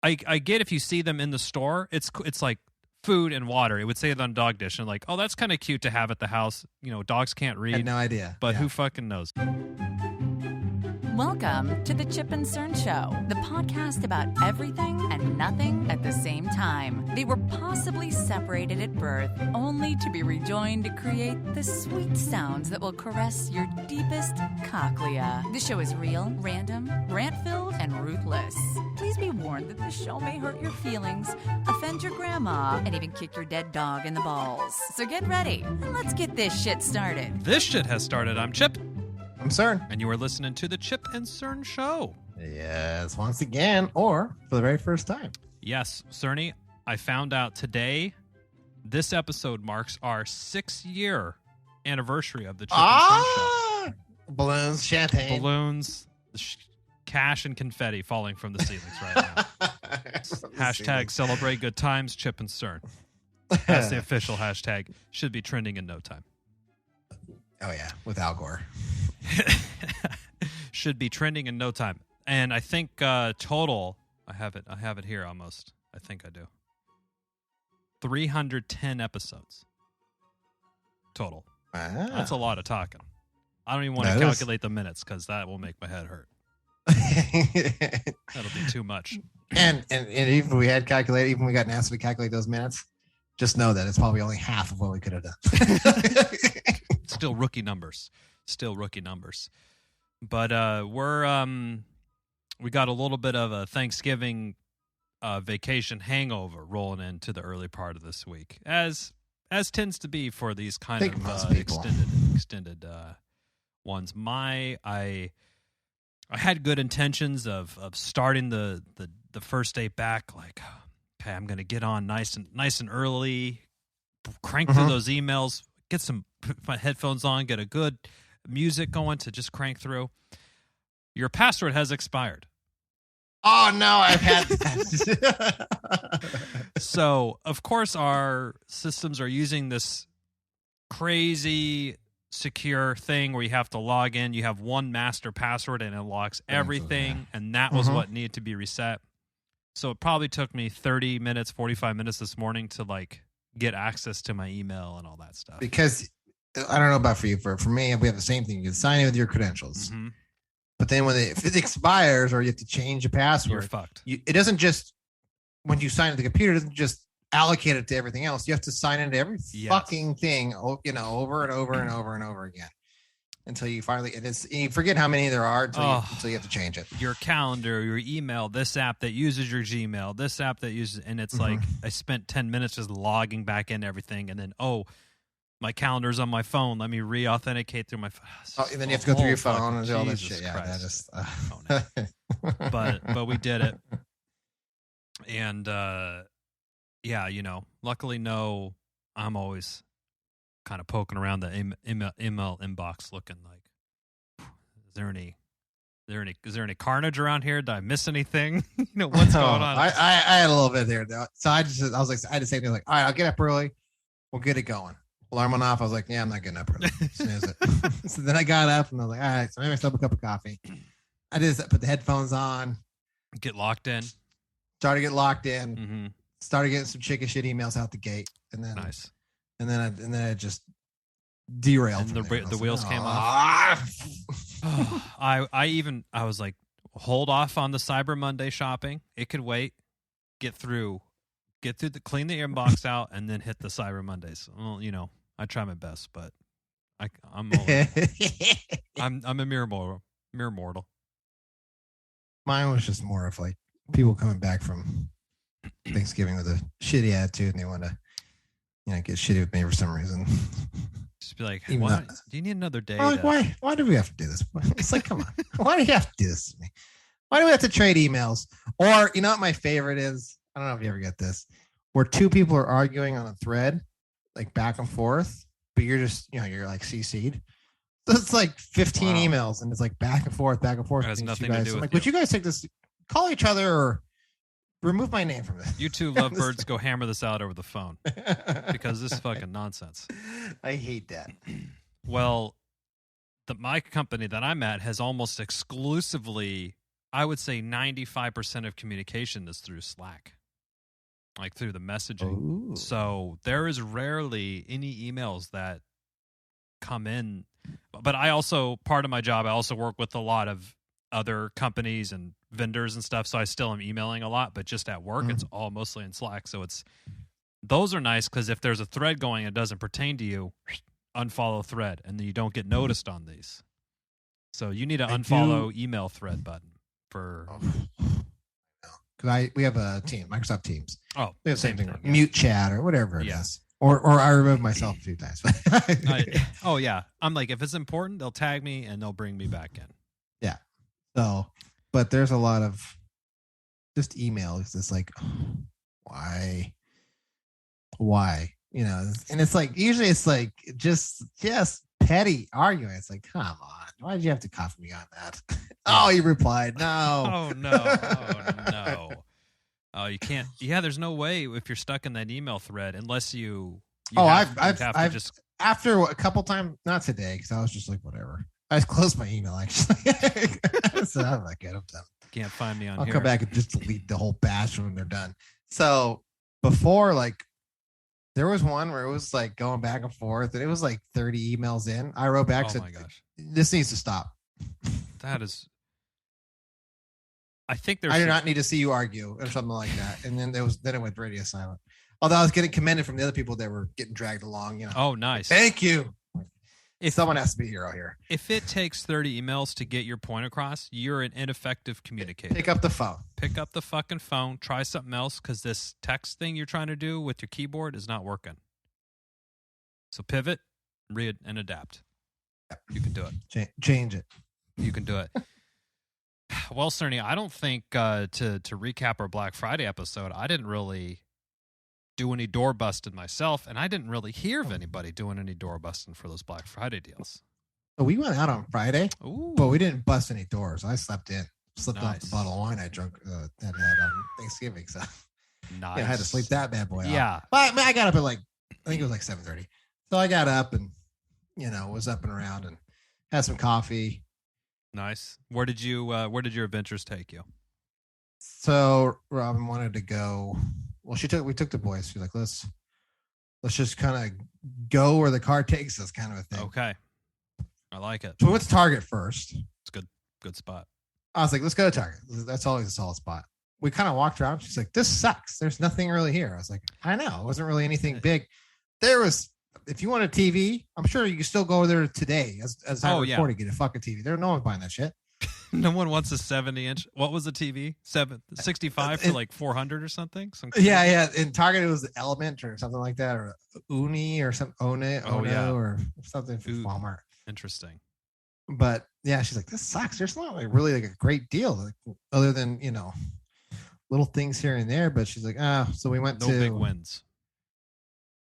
I get if you see them in the store, it's like food and water. It would say it on Dog Dish, and like, oh, that's kind of cute to have at the house. You know, dogs can't read. I had no idea. But who fucking knows? Welcome to the Chip and Cern Show, the podcast about everything and nothing at the same time. They were possibly separated at birth, only to be rejoined to create the sweet sounds that will caress your deepest cochlea. The show is real, random, rant-filled, and ruthless. Please be warned that this show may hurt your feelings, offend your grandma, and even kick your dead dog in the balls. So get ready, and let's get this shit started. This shit has started. I'm Chip. I'm Cern. And you are listening to the Chip and Cern Show. Yes, once again, or for the very first time. Yes, Cerny, I found out today this episode marks our 6-year anniversary of the Chip and Cern Show. Balloons, champagne. Balloons, cash and confetti falling from the ceilings right now. Hashtag celebrate good times, Chip and Cern. That's the official hashtag. Should be trending in no time. Oh, yeah, with Al Gore. Should be trending in no time. And I think total, I have it here almost. I think I do. 310 episodes total. Ah. That's a lot of talking. I don't even want to calculate the minutes because that will make my head hurt. That'll be too much. And even if we had calculated, even if we got NASA to calculate those minutes, just know that it's probably only half of what we could have done. Still rookie numbers. But we got a little bit of a Thanksgiving vacation hangover rolling into the early part of this week, as tends to be for these kind of extended ones. I had good intentions of starting the first day back, like, okay, I'm going to get on nice and early, crank through those emails, put my headphones on, get a good music going to just crank through. Your password has expired. Oh, no, I've had that. So, of course, our systems are using this crazy secure thing where you have to log in. You have one master password and it locks everything, and that was what needed to be reset. So it probably took me 30 minutes, 45 minutes this morning to like get access to my email and all that stuff. Because I don't know about for you, for me, we have the same thing. You can sign in with your credentials, but then if it expires or you have to change your password, you're fucked. It doesn't just, when you sign into the computer, it doesn't just allocate it to everything else. You have to sign into every fucking thing, over and over and over and over again until you finally, you forget how many there are until you have to change it. Your calendar, your email, this app that uses your Gmail, this app that uses, and it's like I spent 10 minutes just logging back in everything, and then my calendar's on my phone. Let me re-authenticate through my phone. And then you have to go through your phone and do all that shit. Yeah, Christ. that just. But we did it, and luckily, I'm always kind of poking around the email inbox, looking like, is there any carnage around here? Did I miss anything? What's going on? I had a little bit there, though. So I had to say, like, all right, I'll get up early. We'll get it going. Alarm went off. I was like, yeah, I'm not getting up early. Snooze it. So then I got up and I was like, all right, so maybe I still have a cup of coffee. I just put the headphones on. Get locked in. Started to get locked in. Started getting some chicken shit emails out the gate. And then nice. And then I just derailed. And the wheels came off. I was like, hold off on the Cyber Monday shopping. It could wait. Get through clean the inbox out, and then hit the Cyber Mondays. Well, I try my best, but I'm a mere mortal. Mine was just more of like people coming back from Thanksgiving with a shitty attitude, and they want to, get shitty with me for some reason. Just be like, hey, do you need another day? Like, why do we have to do this? It's like, come on, why do you have to do this to me? Why do we have to trade emails? Or, what my favorite is? I don't know if you ever get this, where two people are arguing on a thread, like back and forth, but you're just, you're like CC'd. So it's like 15 emails, and it's like back and forth. It has nothing to do with would you guys take this, call each other, or remove my name from this? You two lovebirds go hammer this out over the phone because this is fucking nonsense. I hate that. Well, my company that I'm at has almost exclusively I would say 95% of communication is through Slack, like through the messaging. Ooh. So there is rarely any emails that come in. But I also, part of my job, I also work with a lot of other companies and vendors and stuff. So I still am emailing a lot, but just at work, it's all mostly in Slack. So those are nice because if there's a thread going and it doesn't pertain to you, unfollow thread, and then you don't get noticed on these. So you need an unfollow email thread button for. Because we have a team, Microsoft Teams. Oh, we have the same thing, mute chat or whatever it is. Or I remove myself a few times. Oh yeah, I'm like, if it's important, they'll tag me and they'll bring me back in. Yeah. So, but there's a lot of just emails. It's like, why? You know, and it's like usually it's like just petty arguing. It's like, come on, why did you have to copy me on that? Oh, you replied, no. Oh no. Oh, you can't. Yeah, there's no way if you're stuck in that email thread unless you I've just after a couple times, not today, because I was just like, whatever. I just closed my email actually. So I'm like, I'm done. Can't find me on I'll here. come back and just delete the whole batch when they're done. So before, like, there was one where it was like going back and forth, and it was like 30 emails in. I wrote back, said, my gosh, this needs to stop. That is. I think I do not need to see you argue or something like that. And then it went radio silent. Although I was getting commended from the other people that were getting dragged along. You know. Oh, nice. Thank you. If someone has to be a hero here. If it takes 30 emails to get your point across, you're an ineffective communicator. Pick up the phone. Pick up the fucking phone. Try something else because this text thing you're trying to do with your keyboard is not working. So pivot, read, and adapt. Yep. You can do it. Change it. You can do it. Well, Cerny, I don't think to recap our Black Friday episode, I didn't really do any door busting myself, and I didn't really hear of anybody doing any door busting for those Black Friday deals. So we went out on Friday, but we didn't bust any doors. I slipped off the bottle of wine I drank that had on Thanksgiving. So nice. I had to sleep that bad boy off. Yeah. But I got up at I think it was like 7:30. So I got up and, was up and around and had some coffee. Nice. Where did your adventures take you? So Robin wanted to go. Well, we took the boys. She's like, let's just kind of go where the car takes us, kind of a thing. Okay. I like it. So we went to Target first. It's good spot. I was like, let's go to Target. That's always a solid spot. We kind of walked around. She's like, this sucks. There's nothing really here. I was like, I know. It wasn't really anything big. There was, if you want a TV, I'm sure you can still go there today as I recorded, get a fucking TV. No one's buying that shit. No one wants a 70-inch. What was the TV? 65 for like 400 or something? Yeah. In Target, it was the Element or something like that, or Uni or something, Ono or something from Walmart. Interesting. But yeah, she's like, this sucks. There's not really like a great deal, other than little things here and there. But she's like, so we went no big wins.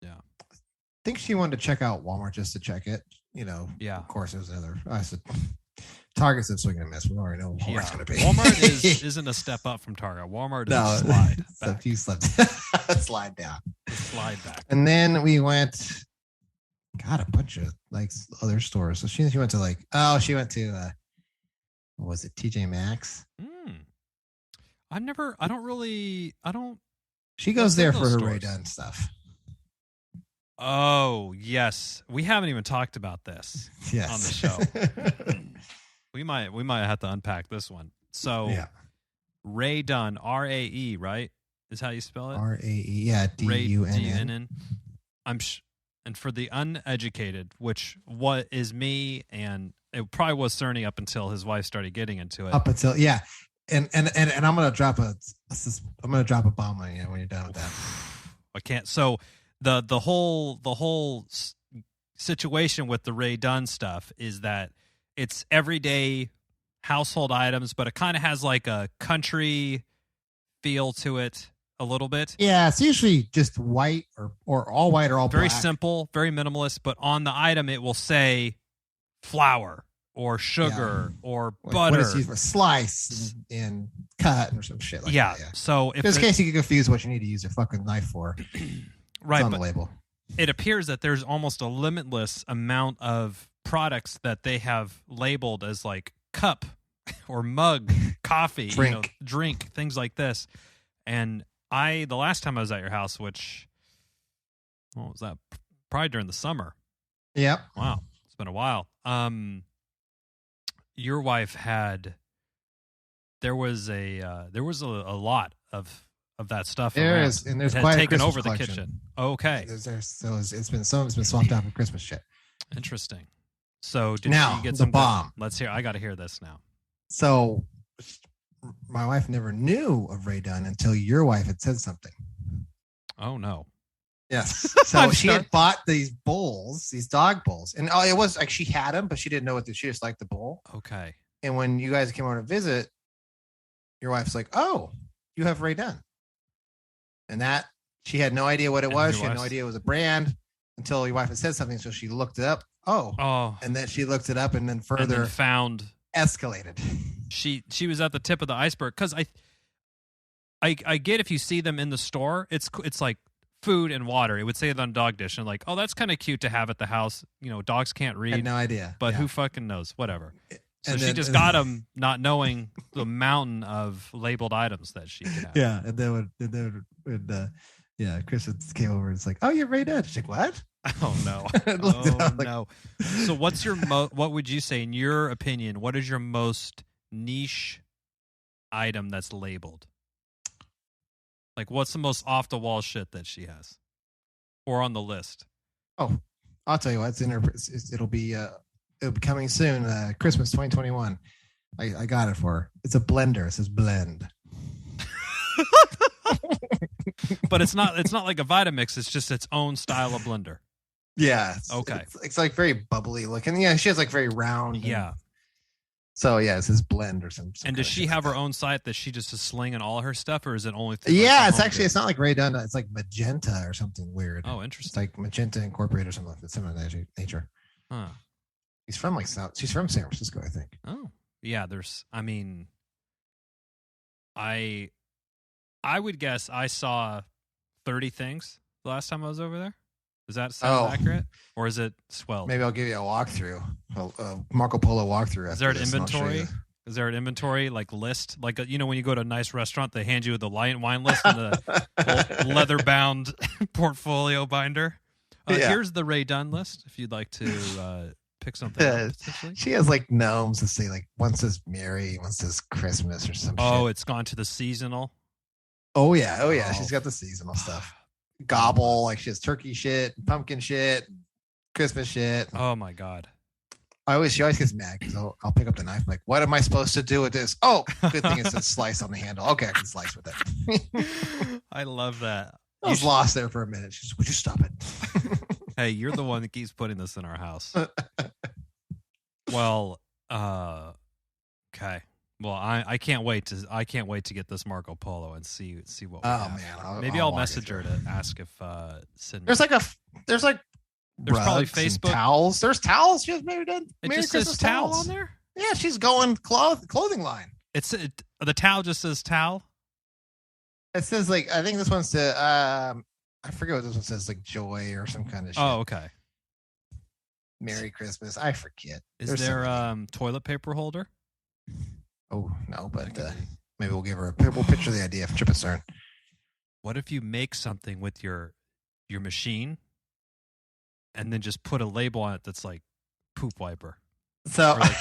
Yeah, I think she wanted to check out Walmart just to check it. Yeah. Of course, it was another. I said, Target's a swing and a miss. We already know what Walmart's going to be. Walmart isn't a step up from Target. Walmart is a slide back. So you slept. Slide down. Slide back. And then we went, a bunch of other stores. So she went to she went to, what was it? TJ Maxx. She goes there for her Ray Dunn stuff. Oh, yes. We haven't even talked about this on the show. We might have to unpack this one. So, Ray Dunn, RAE, right? Is how you spell it? RAE, yeah, DUNN. And for the uneducated, which is me, and it probably was Cerny up until his wife started getting into it. And I'm gonna drop a bomb on you when you're done with that. I can't. So the whole situation with the Ray Dunn stuff is that it's everyday household items, but it kind of has like a country feel to it a little bit. Yeah, it's usually just white or all white or all very black. Simple, very minimalist, but on the item it will say flour or sugar or butter. What it's used for, slice and cut or some shit like that. Yeah. So if in case you get confused what you need to use a fucking knife for. Right. It's on the label. It appears that there's almost a limitless amount of products that they have labeled as like cup or mug, coffee, Drink. drink, things like this. And the last time I was at your house, which, what was that? Probably during the summer. Yep. Wow. It's been a while. Your wife there was a lot of that stuff. There's quite taken a over the collection. kitchen. Okay. So it's been swapped out for Christmas shit. Interesting. So did now, she get the some bomb? Let's hear. I got to hear this now. So my wife never knew of Ray Dunn until your wife had said something. Oh no. Yes. So she had bought these bowls, these dog bowls, and it was like she had them, but she didn't know what she just liked the bowl. Okay. And when you guys came over to visit, your wife's like, "Oh, you have Ray Dunn," and that she had no idea what it was. She had no idea it was a brand until your wife had said something. So she looked it up. Oh, and then she looked it up, and then further found escalated. She was at the tip of the iceberg because I get if you see them in the store, it's like food and water. It would say it on dog dish and like, oh, that's kind of cute to have at the house. Dogs can't read. I had no idea, but who fucking knows? Whatever. So and she then, just got them, not knowing the mountain of labeled items that she could have. Yeah, and then when Chris came over, it's like, oh, you're Ray Dunn. She's like, what? Oh no! Oh no! So what's your what would you say in your opinion? What is your most niche item that's labeled? Like, what's the most off the wall shit that she has, or on the list? Oh, I'll tell you what. It'll be coming soon. Christmas 2021. I got it for her. It's a blender. It says blend. But it's not like a Vitamix. It's just its own style of blender. Yeah. Okay. It's like very bubbly looking. Yeah, she has like very round. Yeah. So yeah, it says blend or something. And does she have her own site that she just is slinging all her stuff, or is it only? Yeah, it's not like Ray Dunn. It's like Magenta or something weird. Oh, interesting. It's like Magenta Incorporated or something like that. Similar nature. Huh. She's from She's from San Francisco, I think. Oh, yeah. I would guess I saw 30 things the last time I was over there. Does that sound accurate? Or is it 12? Maybe I'll give you a walkthrough, a Marco Polo walkthrough. Is there an inventory? Is there an inventory list? Like, when you go to a nice restaurant, they hand you the wine list and the leather-bound portfolio binder. Here's the Ray Dunn list if you'd like to pick something up, potentially. She has like gnomes that say like one says Merry, one says Christmas or something. Oh, it's gone to the seasonal. Oh yeah. She's got the seasonal stuff. Gobble, like she has turkey shit, pumpkin shit, Christmas shit. Oh my god. She always gets mad because I'll pick up the knife. I'm like, what am I supposed to do with this? Oh, good thing it says slice on the handle. Okay, I can slice with it. I love that. I was lost there for a minute. She's, would you stop it? Hey, you're the one that keeps putting this in our house. Well, okay. Well, I can't wait to get this Marco Polo and see what we have. Man, maybe I'll message her to ask if Sydney. There's probably Facebook towels. There's towels. She has Merry just Christmas says towel towels on there. Yeah, she's going clothing line. The towel just says towel. It says like I think this one's to I forget what this one says, like joy or some kind of shit. Oh, okay. Merry Christmas. I forget. Is there toilet paper holder? Oh no, but maybe we'll give her we'll picture the idea of Chip and Cern. What if you make something with your machine and then just put a label on it that's like poop wiper? So like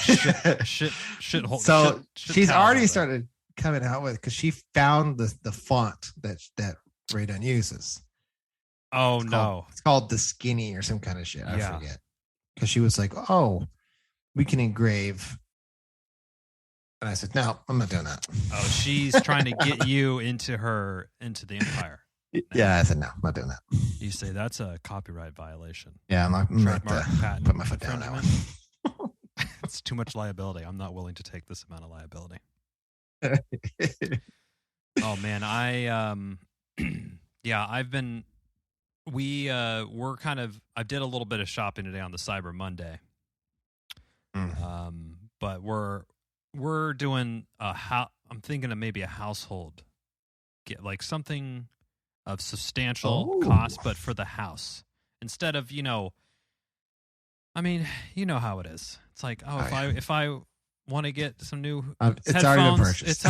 shit hole. So she's already started coming out with because she found the font that Ray Dunn uses. Oh no, it's called the Skinny or some kind of shit. I forget. Because she was like, "Oh, we can engrave." And I said, "No, I'm not doing that." Oh, she's trying to get you into the empire. Yeah, I said, "No, I'm not doing that." You say that's a copyright violation. Yeah, I'm not put my foot down that one. It's too much liability. I'm not willing to take this amount of liability. Oh man, I did a little bit of shopping today on the Cyber Monday. But we're doing I'm thinking of maybe a household, get like something of substantial cost, but for the house instead of, I mean, you know how it is. It's like, if I want to get some new it's headphones, already been purchased.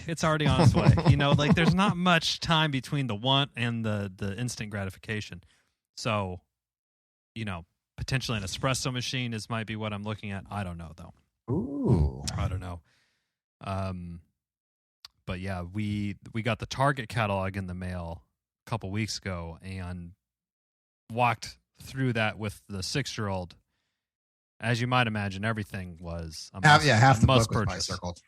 it's already on its way. You know, like there's not much time between the want and the instant gratification. So, you know, potentially an espresso machine might be what I'm looking at. I don't know though. Ooh, I don't know. But yeah, we got the Target catalog in the mail a couple weeks ago and walked through that with the 6-year-old. As you might imagine, everything was a must, half the must book was purchase. circled.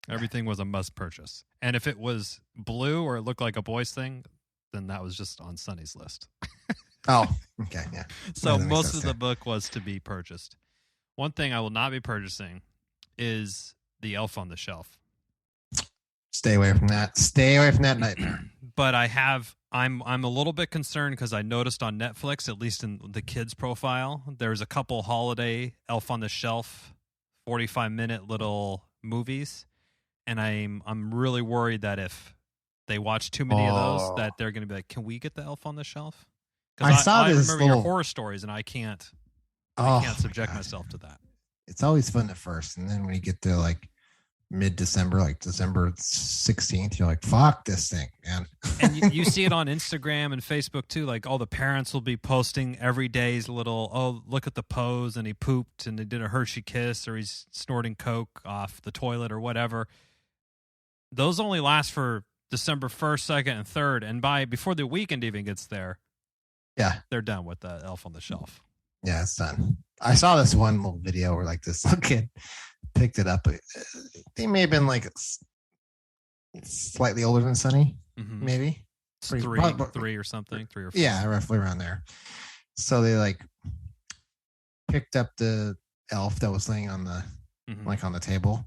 Everything was a must purchase. And if it was blue or it looked like a boys thing, then that was just on Sonny's list. Oh, okay, yeah. So most of the book was to be purchased. One thing I will not be purchasing is the Elf on the Shelf. Stay away from that. Stay away from that nightmare. But I'm a little bit concerned because I noticed on Netflix, at least in the kids' profile, there's a couple holiday Elf on the Shelf 45-minute little movies, and I'm really worried that if they watch too many of those, that they're going to be like, "Can we get the Elf on the Shelf?" Because I remember your horror stories, and I can't subject myself to that. It's always fun at first, and then when you get to like mid-December, like December 16th, you're like, fuck this thing, man. And you see it on Instagram and Facebook too. Like all the parents will be posting every day's little, oh, look at the pose, and he pooped and he did a Hershey kiss, or he's snorting Coke off the toilet or whatever. Those only last for December 1st, 2nd, and 3rd. And before the weekend even gets there, yeah, they're done with the Elf on the Shelf. Yeah, it's done. I saw this one little video where like this little kid picked it up. They may have been like slightly older than Sonny, maybe. Three or something, 3 or 4. Yeah, roughly around there. So they like picked up the elf that was laying on the like on the table,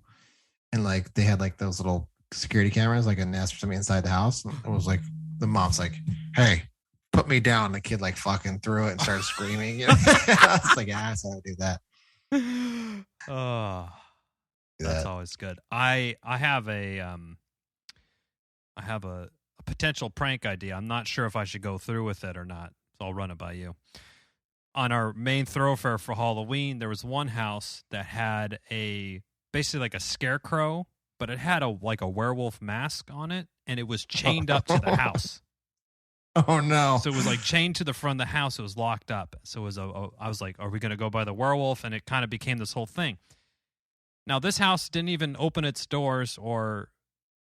and like they had like those little security cameras, like a Nest or something inside the house. And it was like the mom's like, "Hey, put me down." The kid like fucking threw it and started screaming. You know? I was like, "Ah, so I do that." Oh, that's always good. I have a potential prank idea. I'm not sure if I should go through with it or not, so I'll run it by you. On our main thoroughfare for Halloween, there was one house that had basically like a scarecrow, but it had a werewolf mask on it, and it was chained up to the house. Oh no! So it was like chained to the front of the house. It was locked up. So it was I was like, are we going to go by the werewolf? And it kind of became this whole thing. Now this house didn't even open its doors or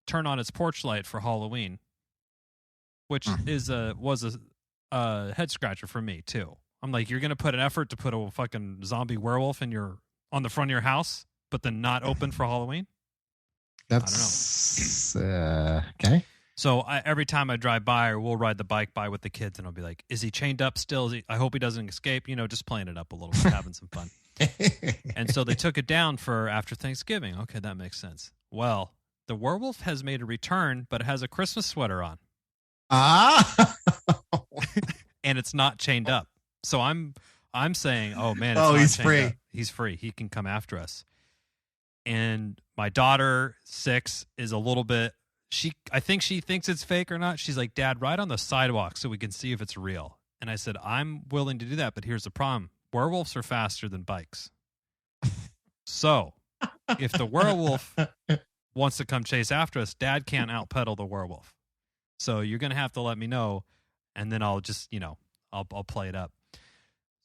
turn on its porch light for Halloween, which was a head scratcher for me too. I'm like, you're going to put an effort to put a fucking zombie werewolf on the front of your house, but then not open for Halloween? That's, I don't know. Okay. So every time I drive by, or we'll ride the bike by with the kids, and I'll be like, is he chained up still? I hope he doesn't escape. You know, just playing it up a little bit, having some fun. And so they took it down for after Thanksgiving. Okay, that makes sense. Well, the werewolf has made a return, but it has a Christmas sweater on. Ah! And it's not chained up. So I'm saying, oh man, he's free. Up. He's free. He can come after us. And my daughter, 6, is a little bit. I think she thinks it's fake or not. She's like, Dad, ride on the sidewalk so we can see if it's real. And I said, I'm willing to do that, but here's the problem. Werewolves are faster than bikes. So if the werewolf wants to come chase after us, Dad can't outpedal the werewolf. So you're going to have to let me know, and then I'll just, I'll play it up.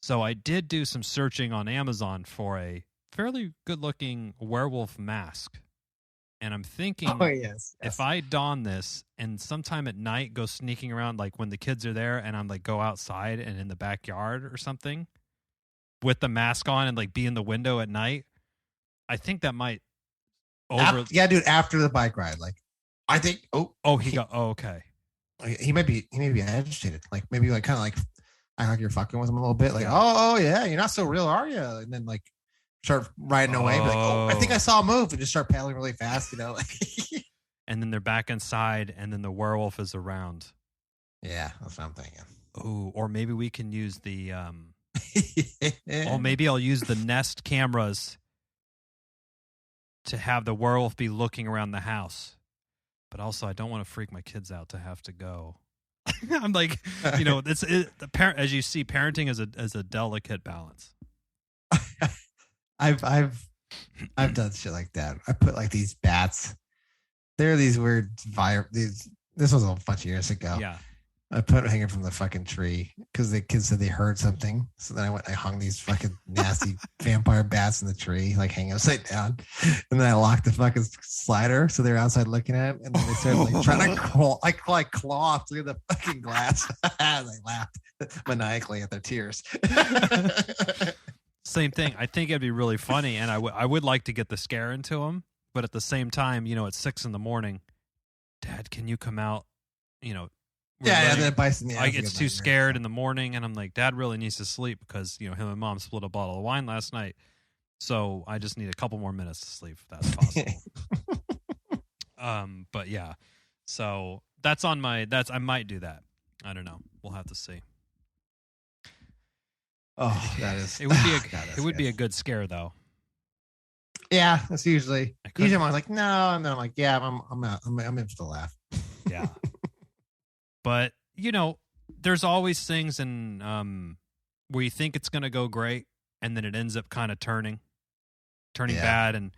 So I did do some searching on Amazon for a fairly good-looking werewolf mask. And I'm thinking, if I don this and sometime at night go sneaking around, like when the kids are there, and I'm like go outside and in the backyard or something with the mask on and like be in the window at night, I think that might dude, after the bike ride, like I think okay. He may be agitated, like maybe like kind of like I like you're fucking with him a little bit, like oh yeah, you're not so real, are you? And then like start riding away, like, I think I saw a move, and just start paddling really fast, and then they're back inside, and then the werewolf is around. Yeah, that's what I'm thinking. Oh, or maybe we can use the maybe I'll use the Nest cameras to have the werewolf be looking around the house. But also, I don't want to freak my kids out to have to go. I'm like, as you see, parenting is a delicate balance. I've I've done shit like that. I put like these bats. There are these weird This was a bunch of years ago. Yeah. I put it hanging from the fucking tree because the kids said they heard something. So then I hung these fucking nasty vampire bats in the tree, like hanging upside down. And then I locked the fucking slider. So they're outside looking at it. And then they started like trying to claw through the fucking glass. And they laughed maniacally at their tears. Same thing. I think it'd be really funny. And I would like to get the scare into them. But at the same time, at 6 a.m, Dad, can you come out? Then it bites in the I get too scared in the morning, and I'm like, Dad really needs to sleep because him and Mom split a bottle of wine last night, so I just need a couple more minutes to sleep if that's possible. But yeah, so that's on my. I might do that. I don't know. We'll have to see. Oh, that is. It would be it would be a good scare though. Yeah, that's usually I'm like no, and then I'm like yeah, I'm in for the laugh. Yeah. But, there's always things where you think it's going to go great, and then it ends up kind of turning bad. And,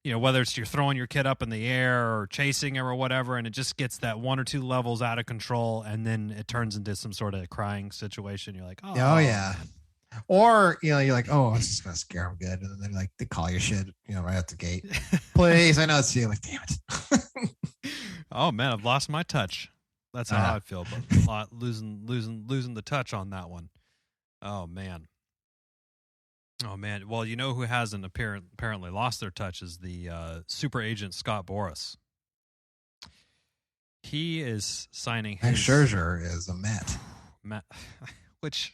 whether it's you're throwing your kid up in the air or chasing him or whatever, and it just gets that 1 or 2 levels out of control, and then it turns into some sort of crying situation. You're like, oh yeah. Or, you're like, oh, I was just going to scare them good. And then they call your shit, right at the gate. Please, I know it's you. Like, damn it. Oh, man, I've lost my touch. That's how I feel, but losing the touch on that one. Oh man. Well, who hasn't apparently lost their touch is the super agent Scott Boras. He is signing his. And Scherzer is a Met. Which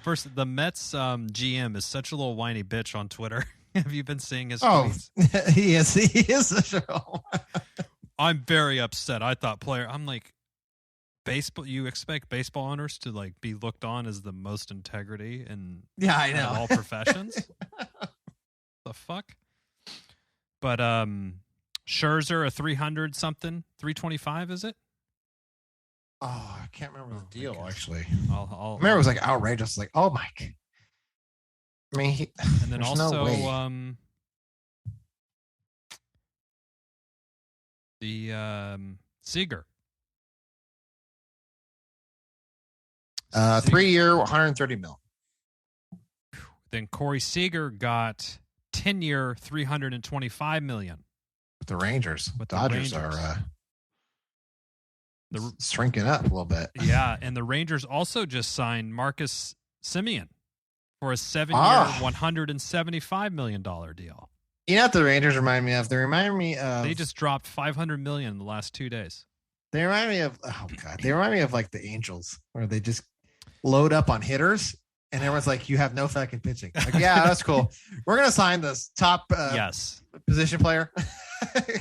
first the Mets GM is such a little whiny bitch on Twitter. Have you been seeing his tweets? He is such a. I'm very upset. I thought I'm like, baseball. You expect baseball owners to like be looked on as the most integrity in I know all professions. The fuck. But Scherzer a 300 something, 325 is it? Oh, I can't remember the deal actually. I'll remember it was like outrageous. Like oh my. I mean, and then also the Seager. 3-year, $130 million. Then Corey Seager got 10-year, $325 million. With the Rangers. Dodgers are shrinking up a little bit. Yeah, and the Rangers also just signed Marcus Semien for a 7-year, $175 million deal. You know what the Rangers remind me of? They remind me of. They just dropped $500 million in the last 2 days. They remind me of. Oh god, they remind me of like the Angels, where they just load up on hitters, and everyone's like, "You have no fucking pitching." Like, yeah, that's cool. We're gonna sign this top position player.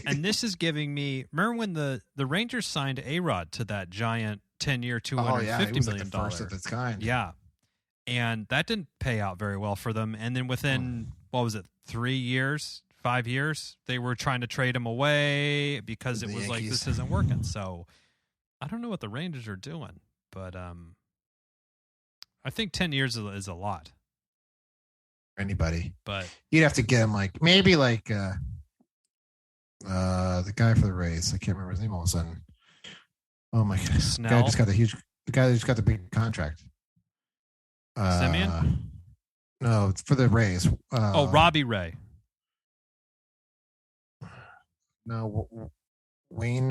And this is giving me. Remember when the Rangers signed A-Rod to that giant 10-year, $250 million, like the first of its kind. Yeah, and that didn't pay out very well for them. And then within what was it? 3 years, 5 years, they were trying to trade him away because it was Yankees. Like, this isn't working. So I don't know what the Rangers are doing, but I think 10 years is a lot. Anybody. But you'd have to get him like, maybe like the guy for the Rays. I can't remember his name all of a sudden. Oh my God. Snell? The guy that just got the big contract. Semien? No, it's for the Rays. Robbie Ray. No, Wayne.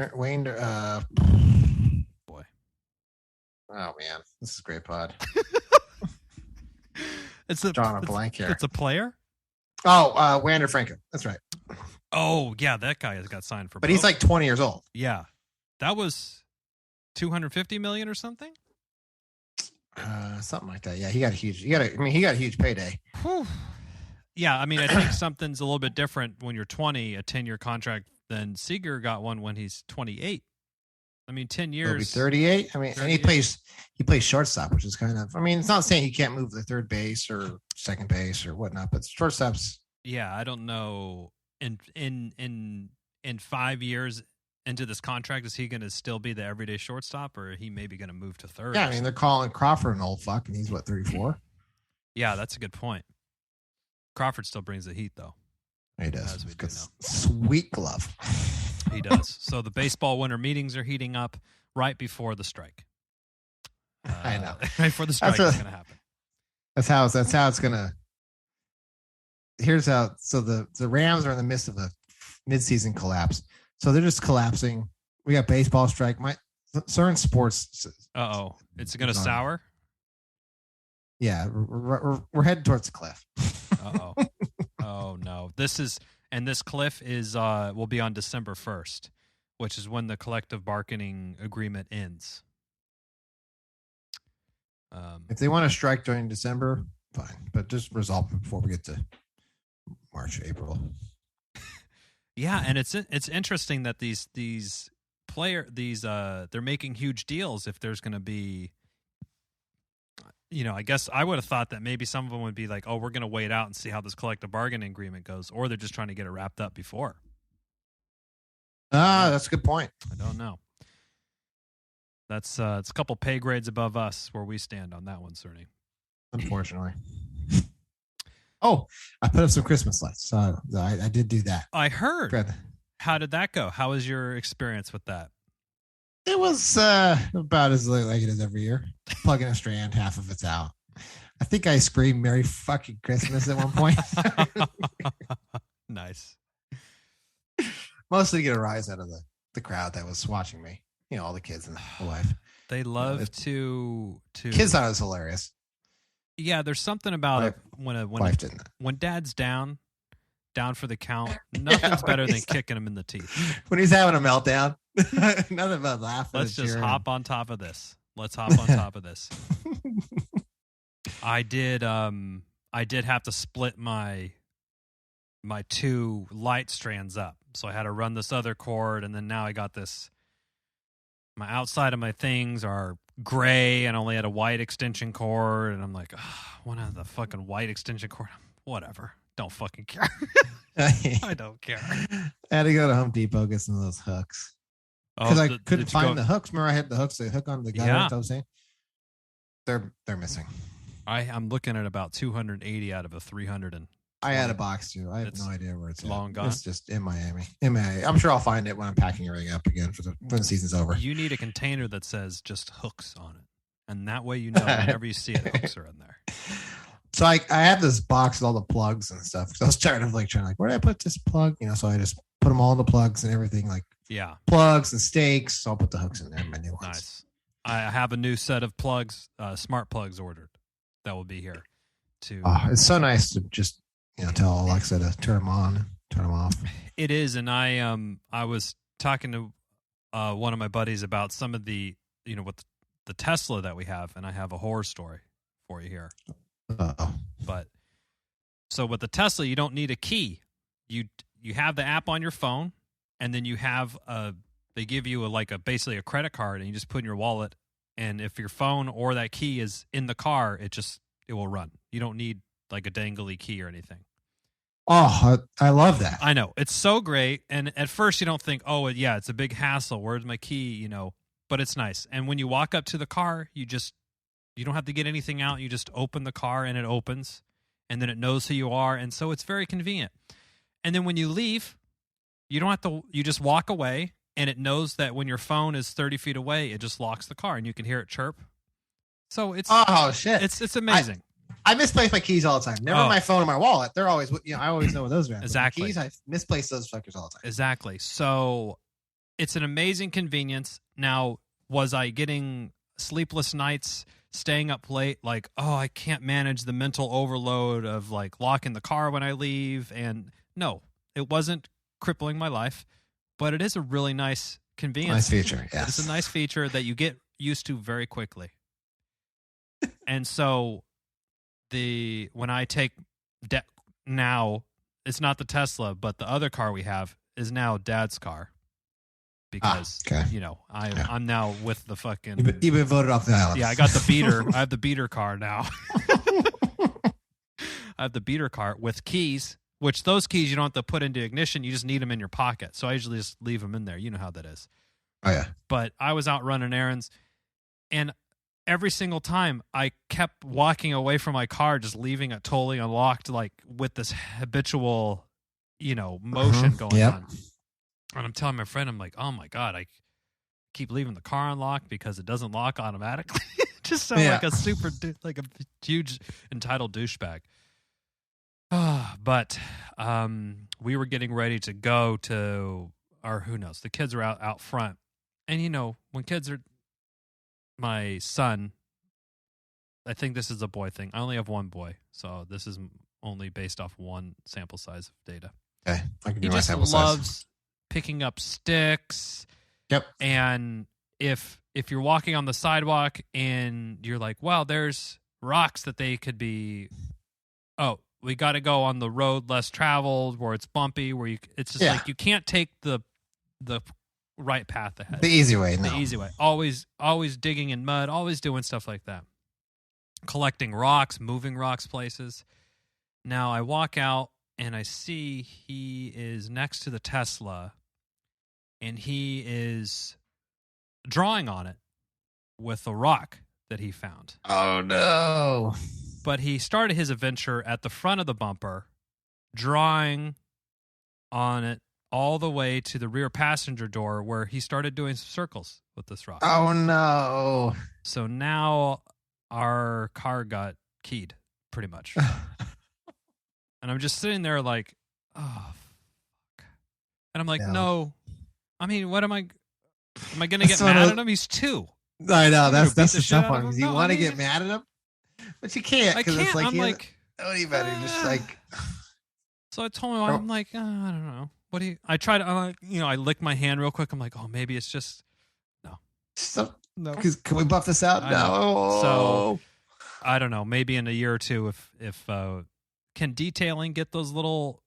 Boy. Oh man, this is a great pod. It's drawing a blank here. It's a player. Oh, Wander Franco. That's right. Oh yeah, that guy has got signed for. But he's like 20 years old. Yeah, that was $250 million or something. Something like that. Yeah, he got a huge payday. Whew. Yeah, I mean, I think something's a little bit different when you're 20, a 10-year contract, than Seager got one when he's 28. I mean, 10 years. He'll be 38. I mean, 38. And he plays shortstop, which is kind of. I mean, it's not saying he can't move to third base or second base or whatnot, but shortstops. Yeah, I don't know. In 5 years into this contract, is he going to still be the everyday shortstop, or he maybe going to move to third? Yeah, I mean, they're calling Crawford an old fuck, and he's what, 34? Yeah, that's a good point. Crawford still brings the heat, though. He does. Sweet glove. He does. So the baseball winter meetings are heating up right before the strike. I know. Right before the strike is going to happen. That's how it's going to. Here's how. So the Rams are in the midst of a midseason collapse. So they're just collapsing. We got baseball strike. Cern Sports. It's going to sour? Yeah, we're heading towards the cliff. Oh no! This cliff is will be on December 1st, which is when the collective bargaining agreement ends. If they want to strike during December, fine, but just resolve it before we get to March, April. Yeah, and it's interesting that these they're making huge deals if there's going to be. I guess I would have thought that maybe some of them would be like, oh, we're going to wait out and see how this collective bargaining agreement goes, or they're just trying to get it wrapped up before. That's a good point. I don't know. That's it's a couple pay grades above us where we stand on that one, Cerny. Unfortunately. Oh, I put up some Christmas lights, so I did do that. I heard. Good. How did that go? How was your experience with that? It was about as like it is every year. Plugging a strand, half of it's out. I think I screamed "Merry fucking Christmas" at one point. Nice. Mostly to get a rise out of the crowd that was watching me. All the kids and the wife. They love to. Kids thought it was hilarious. Yeah, there's something about it when Dad's down for the count. Nothing's better than kicking him in the teeth. When he's having a meltdown, nothing but laughing. Let's just hop on top of this. I did have to split my two light strands up. So I had to run this other cord, and then now I got this. My outside of my things are gray and only had a white extension cord, and I'm like, one of the fucking white extension cord. Whatever. Don't fucking care. I don't care. I had to go to Home Depot, get some of those hooks. Because I couldn't find the hooks. Remember, I had the hooks. They hook on the gutter. Yeah. I was saying they're missing. I'm looking at about 280 out of a 300. And I had a box too. I have no idea where it's long gone. It's just in Miami. I'm sure I'll find it when I'm packing everything up again for the season's over. You need a container that says just hooks on it, and that way whenever you see it, hooks are in there. So I have this box with all the plugs and stuff. So I was trying where did I put this plug? So I just put them all in the plugs and everything, plugs and stakes. So I'll put the hooks in there, my new ones. Nice. I have a new set of plugs, smart plugs ordered. That will be here. It's so nice to just tell Alexa to turn them on, turn them off. It is, and I was talking to one of my buddies about some of the with the Tesla that we have, and I have a horror story for you here. But so with the Tesla, you don't need a key. You have the app on your phone, and then you have they give you basically a credit card, and you just put in your wallet. And if your phone or that key is in the car, it will run. You don't need a dangly key or anything. Oh, I love that. I know. It's so great. And at first you don't think, oh, yeah, it's a big hassle. Where's my key? But it's nice. And when you walk up to the car, you don't have to get anything out. You just open the car and it opens, and then it knows who you are. And so it's very convenient. And then when you leave, you don't have to, you just walk away, and it knows that when your phone is 30 feet away, it just locks the car and you can hear it chirp. So it's, oh shit. It's amazing. I misplace my keys all the time. Never my phone or my wallet. They're always, I always know where those are. Exactly. Keys, I misplace those fuckers all the time. Exactly. So it's an amazing convenience. Now, was I getting sleepless nights, staying up late? I can't manage the mental overload of locking the car when I leave. And no, it wasn't crippling my life, but it is a really nice convenience. Nice feature. Yes. It's a nice feature that you get used to very quickly. And so when I take now, it's not the Tesla, but the other car we have is now Dad's car, because I'm now with the fucking. You've been voted off the island. Yeah, I got the beater. I have the beater car now. I have the beater car with keys, which those keys you don't have to put into ignition. You just need them in your pocket. So I usually just leave them in there. You know how that is. Oh yeah. But I was out running errands, and every single time I kept walking away from my car, just leaving it totally unlocked, like with this habitual, motion going on. And I'm telling my friend, I'm like, oh my God, I keep leaving the car unlocked because it doesn't lock automatically. Just sound like a like a huge entitled douchebag. But we were getting ready to go to, or who knows, the kids are out front. And, when kids are, my son, I think this is a boy thing. I only have one boy, so this is only based off one sample size of data. Okay, I can do he my just sample loves size. Picking up sticks. Yep. And if you're walking on the sidewalk and you're like, well, there's rocks that they could be, we got to go on the road less traveled where it's bumpy, where it's just like you can't take the right path ahead. The easy way, no. The easy way. Always digging in mud, always doing stuff like that. Collecting rocks, moving rocks places. Now I walk out and I see he is next to the Tesla and he is drawing on it with a rock that he found. Oh, no. But he started his adventure at the front of the bumper, drawing on it all the way to the rear passenger door where he started doing some circles with this rock. Oh, no. So now our car got keyed, pretty much. And I'm just sitting there like, oh, fuck. And I'm like, no. I mean, what am I going to get mad at him? He's 2. I know. That's the tough one. You want to get mad at him, but you can't. I can't. It's like, I'm like, don't even better. Just like. So I told him, I'm like, I don't know. What do you? I tried to, I licked my hand real quick. I'm like, oh, maybe it's just no. No. Because can we buff this out? No. So I don't know. Maybe in a year or two, if can detailing get those little?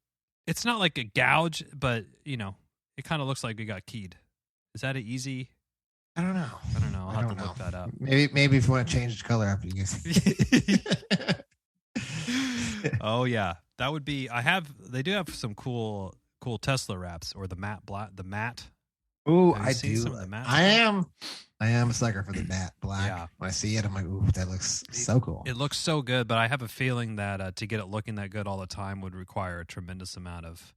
It's not like a gouge, but it kind of looks like it got keyed. Is that an easy? I don't know. I'll have to look that up. Maybe if you want to change the color after you get. Oh yeah, that would be. They do have some cool Tesla wraps or the matte black. The matte. Ooh, I do. Some of the matte I am a sucker for the matte black. Yeah. When I see it, I'm like, ooh, that looks so cool. It looks so good, but I have a feeling that to get it looking that good all the time would require a tremendous amount of.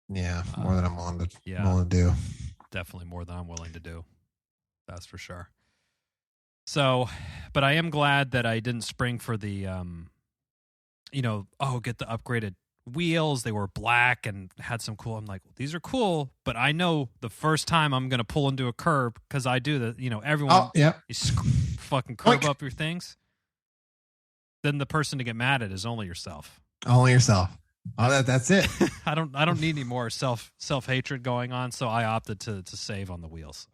Yeah, more than I'm willing to do. Definitely more than I'm willing to do. That's for sure. So, but I am glad that I didn't spring for the, get the upgraded wheels. They were black and had some cool. I'm like, these are cool, but I know the first time I'm going to pull into a curb because I do the, everyone. Oh, yeah. You fucking curb up your things. Then the person to get mad at is only yourself. Only yourself. Oh, that's it. I don't need any more self-hatred going on, so I opted to save on the wheels.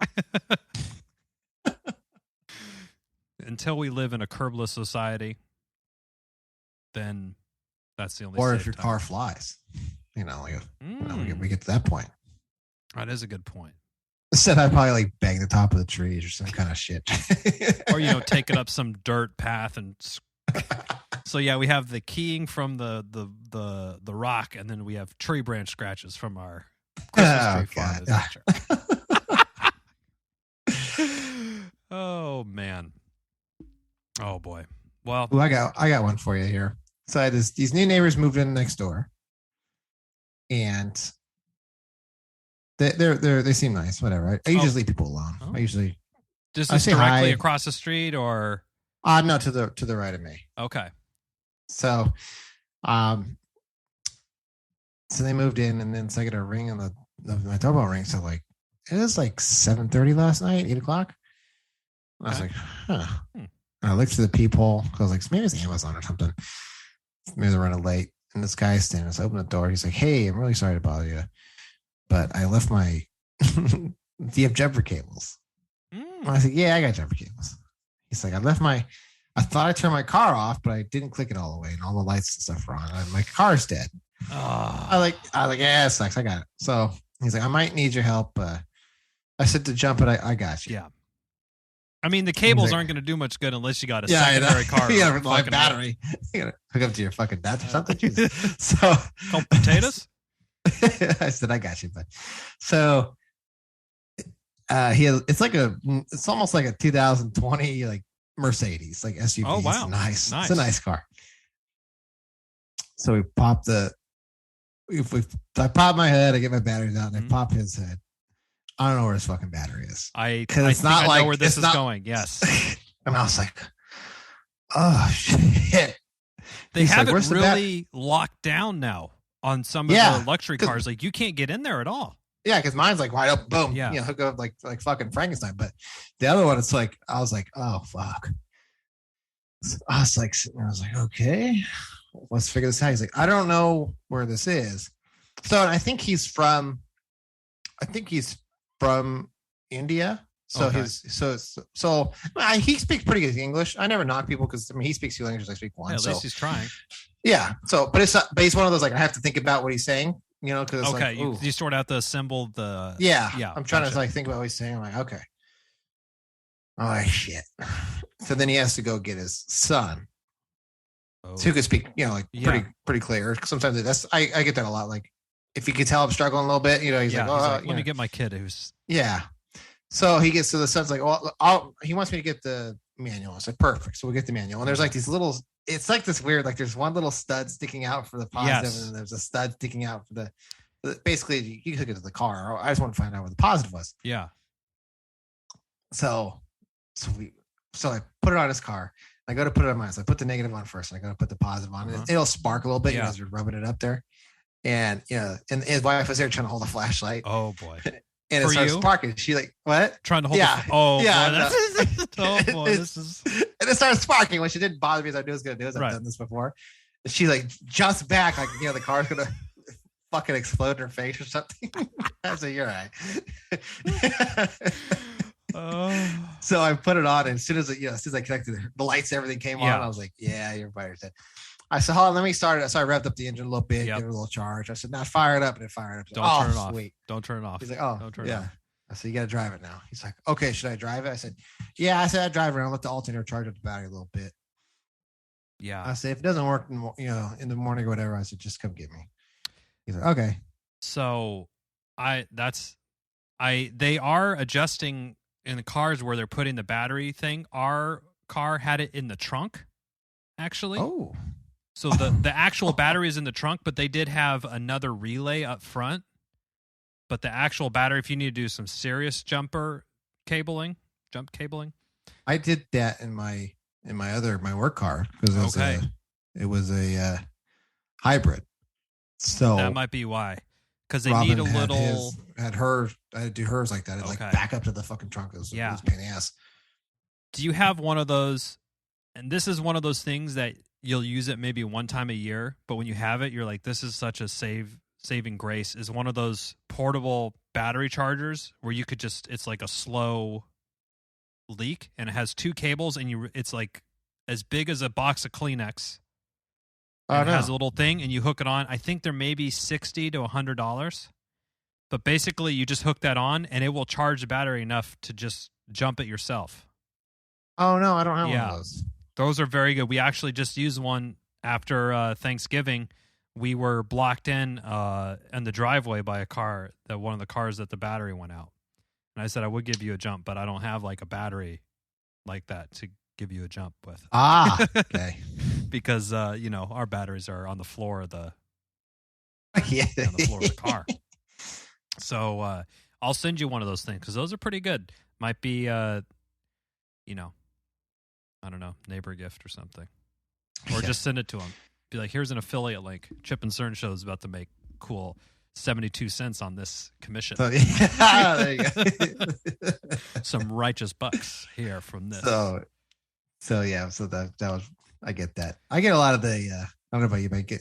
Until we live in a curbless society, then that's the only. Or if your car flies, we get to that point. That is a good point. Instead, I'd probably like bang the top of the trees or some kind of shit. Or take it up some dirt path and. So yeah, we have the keying from the rock, and then we have tree branch scratches from our Christmas tree farm adventure. Oh man. Oh boy. Well, I got one for you here. So I had these new neighbors moved in next door, and they seem nice. Whatever. I usually leave people alone. Oh. I usually just directly across the street, or no, to the right of me. Okay. So, so they moved in, and then so I get a ring on my doorbell ring. So like it was like 7:30 last night, 8:00. I was like, huh. And I looked through the peephole. I was like, maybe it's Amazon or something. Maybe they're running late. And this guy's standing. So I open the door. He's like, hey, I'm really sorry to bother you, but I left my. Do you have jumper cables? I was like, yeah, I got jumper cables. He's like, I thought I turned my car off, but I didn't click it all the way, and all the lights and stuff were on. And my car's dead. Oh. I was like, yeah, it sucks. I got it. So he's like, I might need your help. I said to jump it. I got you. Yeah. I mean, the cables aren't going to do much good unless you got a secondary car. Yeah, like battery. You got to hook up to your fucking death or something. So called potatoes. I said, I got you, but so it's almost like a 2020 like Mercedes, like SUV. Oh, wow. It's nice. Nice. It's a nice car. So we pop I pop my head, I get my batteries out, and I pop his head. I don't know where his fucking battery is. I it's not know where this is going. Yes. And I was like, oh shit. They have it really locked down now on some of the luxury cars. Like, you can't get in there at all. Yeah, because mine's like wide open, boom. Yeah. Hook up like fucking Frankenstein. But the other one, it's like, I was like, oh fuck. I was like, okay, let's figure this out. He's like, I don't know where this is. So I think he's from India. So okay. He speaks pretty good English. I never knock people because he speaks two languages. I speak one. Yeah, at least he's trying. Yeah. So, but he's one of those, like, I have to think about what he's saying, because okay, you sort of have to assemble the. Yeah. I'm trying to think about what he's saying. I'm like, okay. Oh shit. So then he has to go get his son. Oh. So who could speak, pretty clear. Sometimes I get that a lot. Like, if you could tell I'm struggling a little bit, he's like, let me get my kid who's. Yeah. So he gets to the son's like, well, he wants me to get the manual. It's like, perfect. So we get the manual. And there's like these little, it's like this weird, like there's one little stud sticking out for the positive, and then there's a stud sticking out for basically you hook it to the car. I just want to find out where the positive was. Yeah. So I put it on his car. I go to put it on mine. So I put the negative on first, and I go to put the positive on. Uh-huh. It'll spark a little bit as you're rubbing it up there. And and his wife was there trying to hold a flashlight. Oh boy. And it starts sparking. She like, what? Trying to hold boy, this is. And it starts sparking, which it didn't bother me as I knew it was going to do. I've done this before. And she like jumps back, like, the car's going to fucking explode in her face or something. I said, you're right. So I put it on, and as soon as I connected the lights, everything came on. I was like, yeah, you're right. I said, hold on, let me start it. So I revved up the engine a little bit, give it a little charge. I said, now fire it up, and it fired up. Don't turn it off. Sweet. Don't turn it off. He's like, oh, don't turn it off. I said, you got to drive it now. He's like, okay, should I drive it? I said, yeah. I said, I drive around, let the alternator charge up the battery a little bit. Yeah. I said, if it doesn't work, in the morning or whatever, I said, just come get me. He's like, okay. So they are adjusting in the cars where they're putting the battery thing. Our car had it in the trunk, actually. Oh. So the actual battery is in the trunk, but they did have another relay up front. But the actual battery, if you need to do some serious jump cabling. I did that in my work car because it was a hybrid. So that might be why. Because they need a little. I had to do hers like that. It like back up to the fucking trunk. It was a pain in the ass. Do you have one of those? And this is one of those things that you'll use it maybe one time a year, but when you have it, you're like, this is such a saving grace. Is one of those portable battery chargers where you could it's like a slow leak, and it has two cables, and it's like as big as a box of Kleenex. It has a little thing, and you hook it on. I think they're maybe $60 to $100, but basically you just hook that on, and it will charge the battery enough to just jump it yourself. Oh no, I don't have one of those. Those are very good. We actually just used one after Thanksgiving. We were blocked in the driveway by a car, one of the cars that the battery went out. And I said, I would give you a jump, but I don't have like a battery like that to give you a jump with. Okay. Because, our batteries are on the floor of the car. So I'll send you one of those things because those are pretty good. Might be, I don't know, neighbor gift or something. Or just send it to them. Be like, here's an affiliate link. Chip and Cern Show is about to make cool 72 cents on this commission. There you go. Some righteous bucks here from this. So that was, I get that. I get a lot of the, I don't know about you, but I get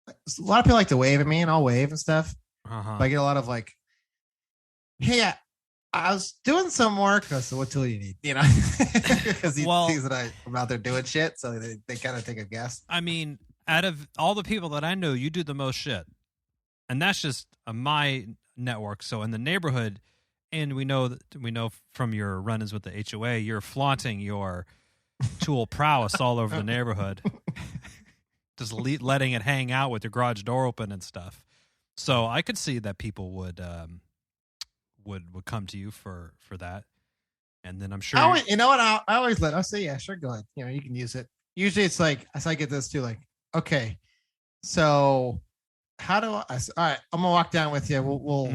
a lot of people like to wave at me, and I'll wave and stuff. Uh-huh. But I get a lot of like, hey, I was doing some work. So what tool do you need? Because he sees that I'm out there doing shit. So they kind of take a guess. I mean, out of all the people that I know, you do the most shit. And that's just my network. So in the neighborhood, and we know from your run-ins with the HOA, you're flaunting your tool prowess all over the neighborhood. Just letting it hang out with your garage door open and stuff. So I could see that people would come to you for that. And then I'm sure you know what? I'll say, yeah, sure, go ahead. You can use it. Usually it's like, as I get this too, like, okay, so how do I? All right, I'm gonna walk down with you. We'll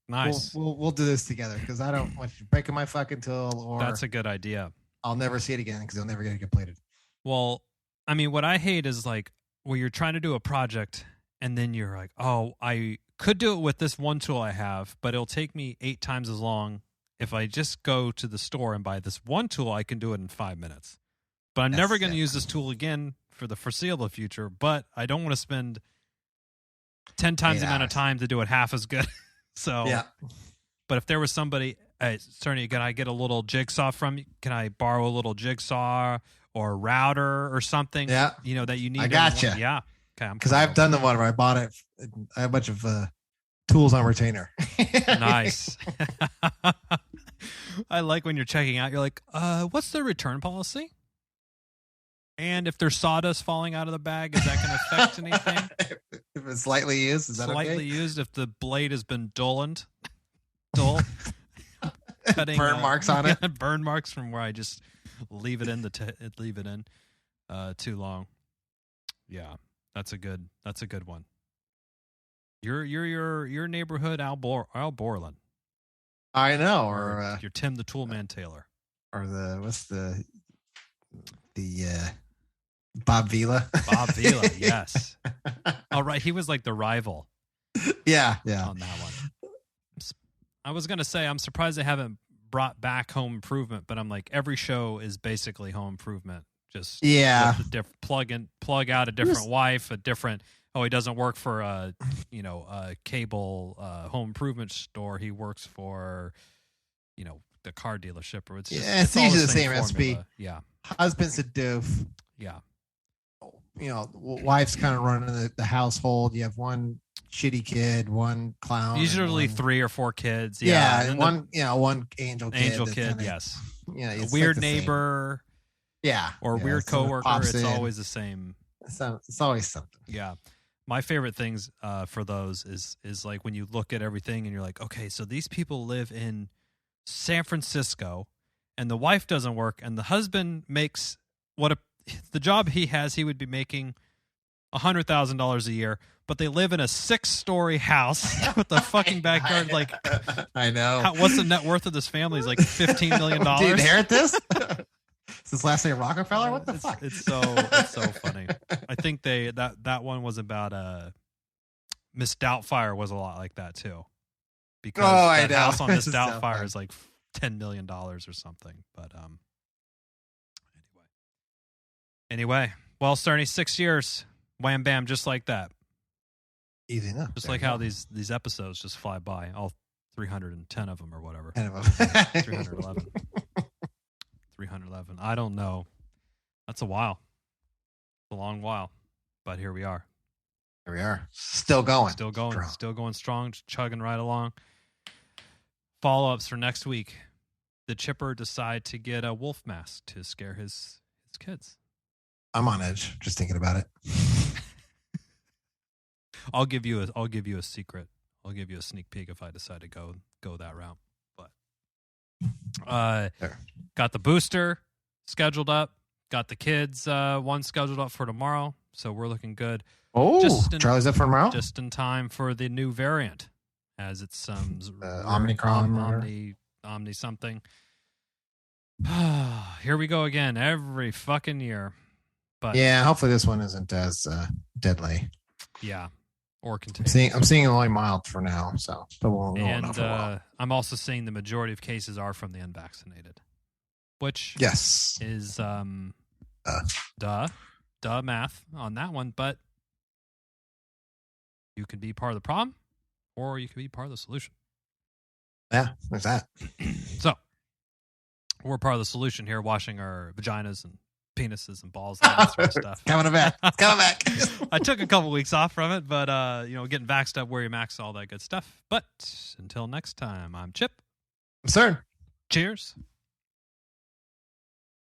nice. We'll do this together because I don't want you breaking my fucking tool. Or that's a good idea. I'll never see it again because it'll never get completed. Well, I mean, what I hate is like where you're trying to do a project and then you're like, oh, I could do it with this one tool I have, but it'll take me 8 times as long. If I just go to the store and buy this one tool, I can do it in 5 minutes. But I'm never going to use this tool again for the foreseeable future. But I don't want to spend 10 times the amount of time to do it half as good. So, yeah. But if there was somebody, Cerny, can I get a little jigsaw from you? Can I borrow a little jigsaw or a router or something? Yeah. That you need. I gotcha. Yeah. Okay. Because I've done the one where I bought it. I have a bunch of tools on retainer. Nice. I like when you're checking out, you're like, what's the return policy? And if there's sawdust falling out of the bag, is that going to affect anything? If it's slightly used, is that slightly okay? used, if the blade has been dull, cutting burn marks on it. Burn marks from where I just leave it in too long. Yeah, that's a good one. Your neighborhood Al Borland. I know, or you're Tim the Toolman Taylor, or what's the Bob Vila. Bob Vila, yes. All right, he was like the rival. Yeah. On that one. I was gonna say I'm surprised they haven't brought back Home Improvement, but I'm like every show is basically Home Improvement. Just plug out a different wife, a different. Oh, he doesn't work for a cable home improvement store. He works for the car dealership, or it's usually the same recipe. Yeah, husband's a doof. Yeah, wife's kind of running the household. You have one shitty kid, one clown. Usually 3 or 4 kids. Yeah, and one angel kid. Angel kid, yes. Yeah, a weird neighbor. Yeah, or a weird coworker. It's always the same. It's always something. Yeah. My favorite things for those is like when you look at everything and you're like, okay, so these people live in San Francisco and the wife doesn't work and the husband makes the job he has, he would be making $100,000 a year, but they live in a 6-story house with a fucking backyard. Like, I know. What's the net worth of this family? Is like $15 million. Do you inherit this? Is his last name Rockefeller? What the fuck? It's so funny. I think that one was about Miss Doubtfire was a lot like that too, because that house on Miss Doubtfire is like $10 million or something. But anyway, well, Cerny, 6 years, wham bam, just like that. Easy enough. Just like how these episodes just fly by, all 310 of them or whatever. 10 of them. 311. 311. I don't know. That's a while. It's a long while. But here we are. Here we are. Still going. Still going strong, chugging right along. Follow-ups for next week. Did Chipper decide to get a wolf mask to scare his kids? I'm on edge just thinking about it. I'll give you a secret. I'll give you a sneak peek if I decide to go that route. Got the booster scheduled up. Got the kids one scheduled up for tomorrow. So we're looking good. Oh, Charlie's up for tomorrow? Just in time for the new variant. As it's Omicron. Omni something. Here we go again every fucking year. But yeah, hopefully this one isn't as deadly. Yeah. Or contagious. I'm seeing only mild for now, so but we'll know for a while. I'm also seeing the majority of cases are from the unvaccinated, which is duh math on that one. But you could be part of the problem, or you could be part of the solution. Yeah, there's that. So we're part of the solution here, washing our vaginas and penises and balls and that sort of stuff. Coming back. I took a couple weeks off from it, but getting vaxxed up, wear your max, all that good stuff. But until next time, I'm Chip. I'm Cern. Cheers.